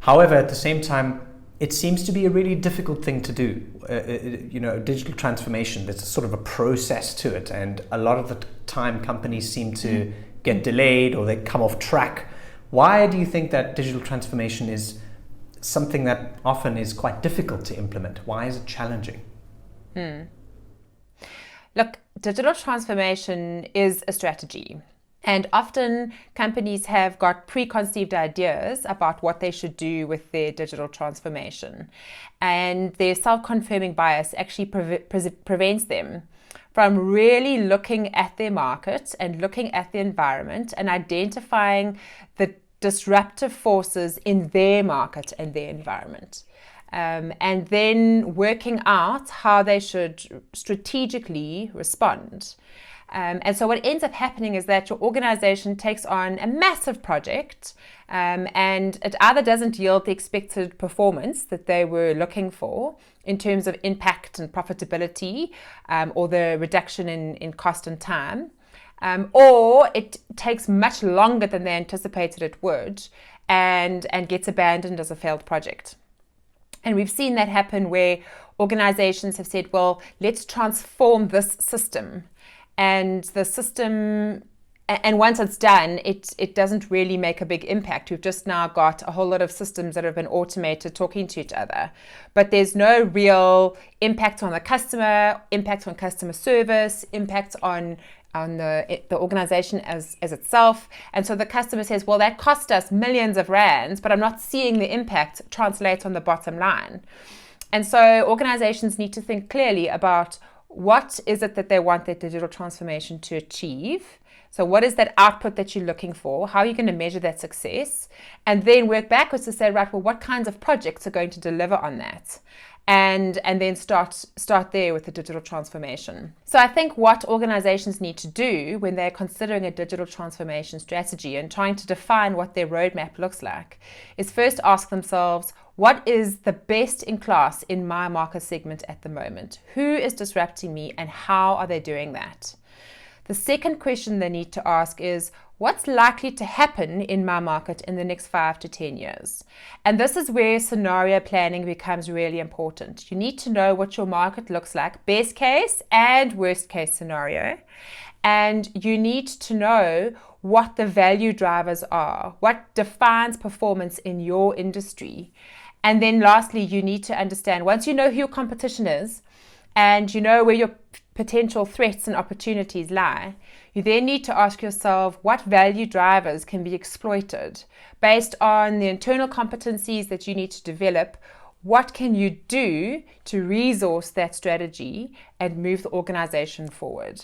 However, at the same time, it seems to be a really difficult thing to do. Digital transformation, there's a sort of a process to it, and a lot of the time companies seem to get delayed or they come off track. Why do you think that digital transformation is something that often is quite difficult to implement? Why is it challenging? Look, digital transformation is a strategy. And often companies have got preconceived ideas about what they should do with their digital transformation. And their self-confirming bias actually prevents them from really looking at their market and looking at the environment and identifying the disruptive forces in their market and their environment. And then working out how they should strategically respond. And so what ends up happening is that your organization takes on a massive project, and it either doesn't yield the expected performance that they were looking for in terms of impact and profitability, or the reduction in cost and time, or it takes much longer than they anticipated it would, and gets abandoned as a failed project. And we've seen that happen where organizations have said, well, let's transform this system. And the system, and once it's done, it doesn't really make a big impact. We've just now got a whole lot of systems that have been automated talking to each other. But there's no real impact on the customer, impact on customer service, impact on the organization as itself. And so the customer says, well, that cost us millions of rands, but I'm not seeing the impact translate on the bottom line. And so organizations need to think clearly about what is it that they want their digital transformation to achieve. So what is that output that you're looking for? How are you going to measure that success? And then work backwards to say, right, well, what kinds of projects are going to deliver on that? And then start there with the digital transformation. So I think what organizations need to do when they're considering a digital transformation strategy and trying to define what their roadmap looks like is first ask themselves, what is the best in class in my market segment at the moment? Who is disrupting me and how are they doing that? The second question they need to ask is, what's likely to happen in my market in the next 5 to 10 years? And this is where scenario planning becomes really important. You need to know what your market looks like, best case and worst case scenario. And you need to know what the value drivers are, what defines performance in your industry. And then lastly, you need to understand, once you know who your competition is and you know where your potential threats and opportunities lie, you then need to ask yourself what value drivers can be exploited based on the internal competencies that you need to develop. What can you do to resource that strategy and move the organization forward?